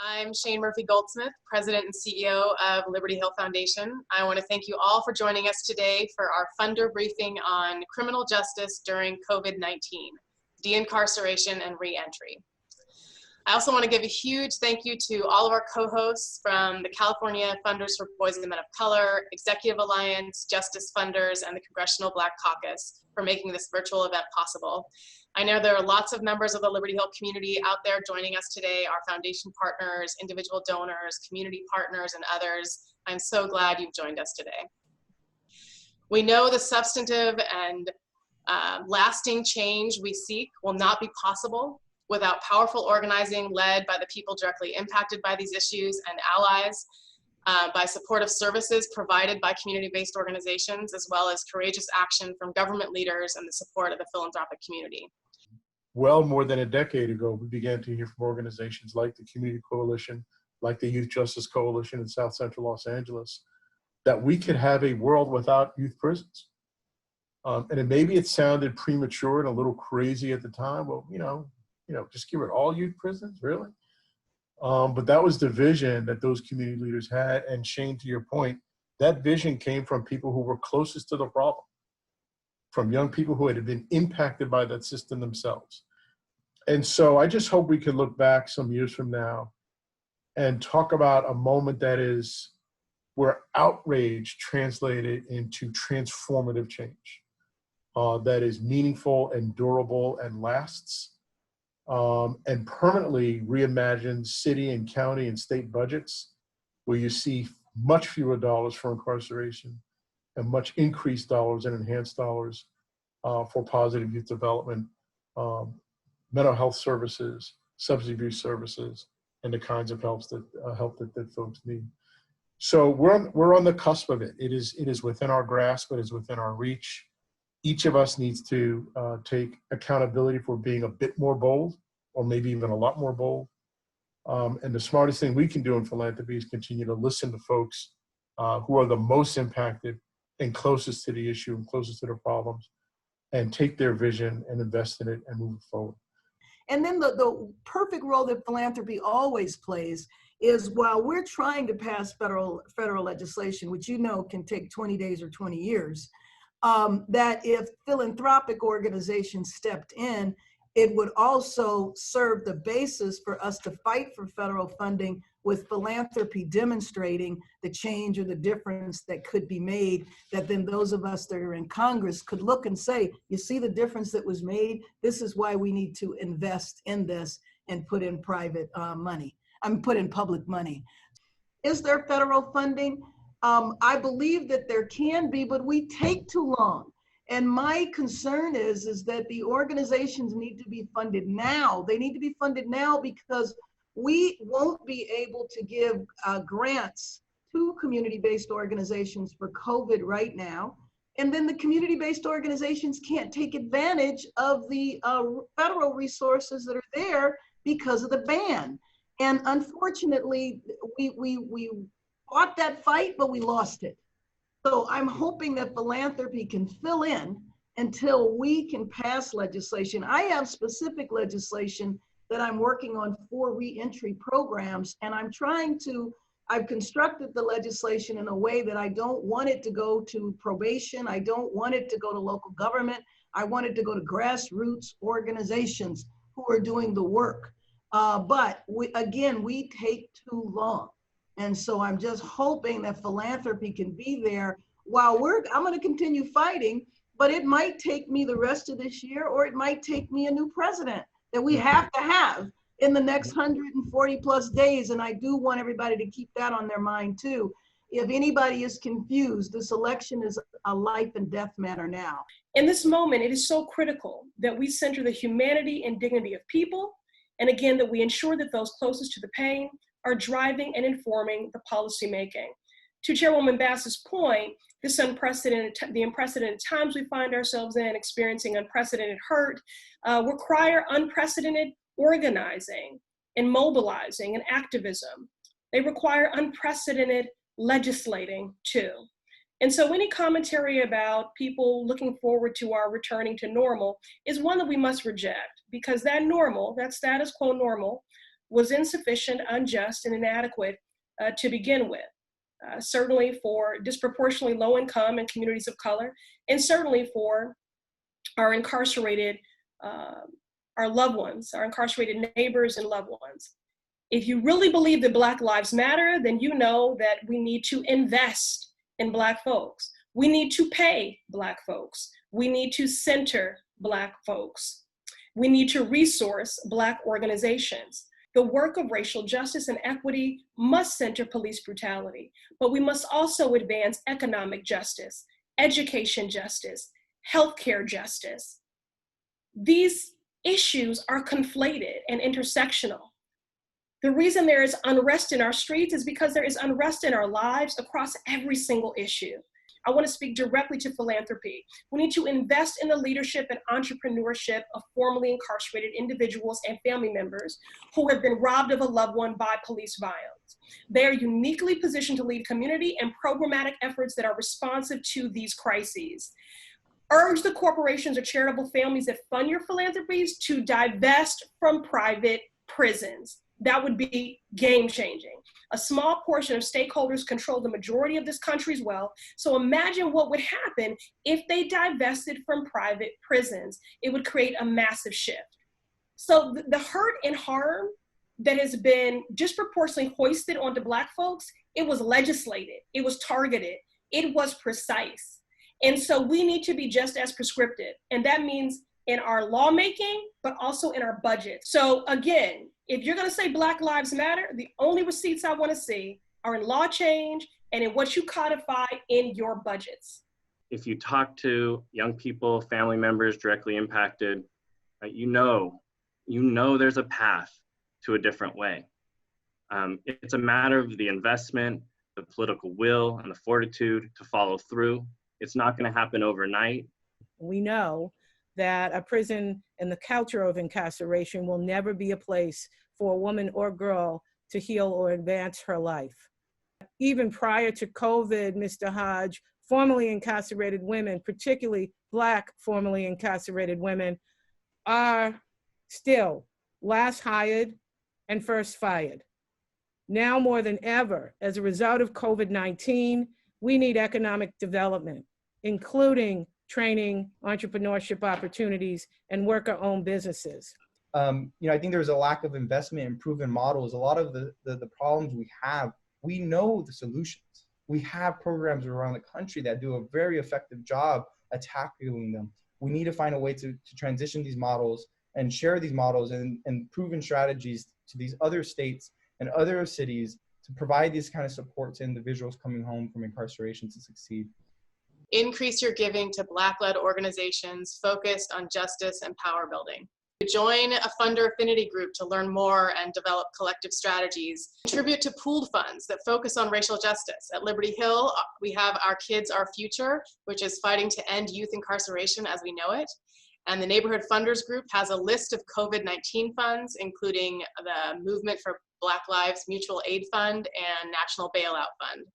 I'm Shane Murphy-Goldsmith, President and CEO of Liberty Hill Foundation. I want to thank you all for joining us today for our funder briefing on criminal justice during COVID-19, de-incarceration and re-entry. I also want to give a huge thank you to all of our co-hosts from the California Funders for Boys and Men of Color, Executive Alliance, Justice Funders, and the Congressional Black Caucus for making this virtual event possible. I know there are lots of members of the Liberty Hill community out there joining us today, our foundation partners, individual donors, community partners, and others. I'm so glad you've joined us today. We know the substantive and lasting change we seek will not be possible without powerful organizing led by the people directly impacted by these issues and allies, by supportive services provided by community-based organizations, as well as courageous action from government leaders and the support of the philanthropic community. Well, more than a decade ago, we began to hear from organizations like the Community Coalition, like the Youth Justice Coalition in South Central Los Angeles, that we could have a world without youth prisons. And maybe it sounded premature and a little crazy at the time. Well, just give it all youth prisons, really? But that was the vision that those community leaders had. And Shane, to your point, that vision came from people who were closest to the problem, from young people who had been impacted by that system themselves. And so I just hope we can look back some years from now and talk about a moment that is where outrage translated into transformative change, that is meaningful and durable and lasts, and permanently reimagine city and county and state budgets, where you see much fewer dollars for incarceration and much increased dollars and enhanced dollars for positive youth development, mental health services, substance abuse services, and the kinds of help that folks need. So we're on the cusp of it. It is within our grasp. It is within our reach. Each of us needs to take accountability for being a bit more bold, or maybe even a lot more bold. And the smartest thing we can do in philanthropy is continue to listen to folks who are the most impacted and closest to the issue and closest to the problems, and take their vision and invest in it and move it forward. And then the perfect role that philanthropy always plays is, while we're trying to pass federal legislation, which can take 20 days or 20 years, that if philanthropic organizations stepped in, it would also serve the basis for us to fight for federal funding, with philanthropy demonstrating the change or the difference that could be made, that then those of us that are in Congress could look and say, you see the difference that was made? This is why we need to invest in this and put in private money. Put in public money. Is there federal funding? I believe that there can be, but we take too long. And my concern is that the organizations need to be funded now. They need to be funded now, because we won't be able to give grants to community-based organizations for COVID right now. And then the community-based organizations can't take advantage of the federal resources that are there because of the ban. And unfortunately, we fought that fight, but we lost it. So I'm hoping that philanthropy can fill in until we can pass legislation. I have specific legislation that I'm working on for reentry programs, and I've constructed the legislation in a way that I don't want it to go to probation. I don't want it to go to local government. I want it to go to grassroots organizations who are doing the work. But we take too long. And so I'm just hoping that philanthropy can be there while I'm going to continue fighting, but it might take me the rest of this year, or it might take me a new president that we have to have in the next 140 plus days. And I do want everybody to keep that on their mind too. If anybody is confused, this election is a life and death matter now. In this moment, it is so critical that we center the humanity and dignity of people. And again, that we ensure that those closest to the pain are driving and informing the policymaking. To Chairwoman Bass's point, the unprecedented times we find ourselves in, experiencing unprecedented hurt, require unprecedented organizing and mobilizing and activism. They require unprecedented legislating too. And so any commentary about people looking forward to our returning to normal is one that we must reject, because that normal, that status quo normal, was insufficient, unjust, and inadequate to begin with. Certainly for disproportionately low income and communities of color, and certainly for our incarcerated, our loved ones, our incarcerated neighbors and loved ones. If you really believe that Black Lives Matter, then you know that we need to invest in Black folks. We need to pay Black folks. We need to center Black folks. We need to resource Black organizations. The work of racial justice and equity must center police brutality, but we must also advance economic justice, education justice, healthcare justice. These issues are conflated and intersectional. The reason there is unrest in our streets is because there is unrest in our lives across every single issue. I want to speak directly to philanthropy. We need to invest in the leadership and entrepreneurship of formerly incarcerated individuals and family members who have been robbed of a loved one by police violence. They are uniquely positioned to lead community and programmatic efforts that are responsive to these crises. Urge the corporations or charitable families that fund your philanthropies to divest from private prisons. That would be game-changing. A small portion of stakeholders control the majority of this country's wealth. So imagine what would happen if they divested from private prisons. It would create a massive shift. So the hurt and harm that has been disproportionately hoisted onto Black folks, it was legislated, it was targeted, it was precise. And so we need to be just as prescriptive. And that means in our lawmaking, but also in our budget. So again, if you're gonna say Black Lives Matter, the only receipts I wanna see are in law change and in what you codify in your budgets. If you talk to young people, family members directly impacted, you know there's a path to a different way. It's a matter of the investment, the political will, and the fortitude to follow through. It's not gonna happen overnight. We know that a prison and the culture of incarceration will never be a place for a woman or girl to heal or advance her life. Even prior to COVID, Mr. Hodge, formerly incarcerated women, particularly Black formerly incarcerated women, are still last hired and first fired. Now more than ever, as a result of COVID-19, we need economic development, including training, entrepreneurship opportunities, and worker-owned businesses. I think there's a lack of investment in proven models. A lot of the problems we have, we know the solutions. We have programs around the country that do a very effective job at tackling them. We need to find a way to transition these models and share these models and proven strategies to these other states and other cities to provide this kind of support to individuals coming home from incarceration to succeed. Increase your giving to Black-led organizations focused on justice and power building. Join a funder affinity group to learn more and develop collective strategies. Contribute to pooled funds that focus on racial justice. At Liberty Hill, we have Our Kids, Our Future, which is fighting to end youth incarceration as we know it. And the Neighborhood Funders Group has a list of COVID-19 funds, including the Movement for Black Lives Mutual Aid Fund and National Bailout Fund.